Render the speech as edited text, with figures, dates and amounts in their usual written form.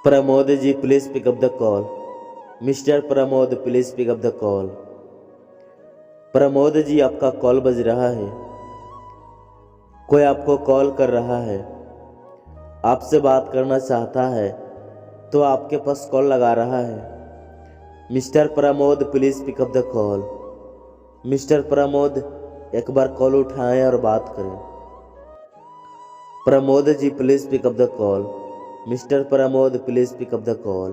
Pramod ji please pick up the call. Mister Pramod please pick up the call. Pramod ji आपका call बज रहा है, कोई आपको कॉल कर रहा है, आपसे बात करना चाहता है तो आपके पास कॉल लगा रहा है। Mister Pramod please pick up the call. Mister Pramod एक बार कॉल उठाएं और बात करें। Pramod ji please pick up the call. Mister Pramod please pick up the call.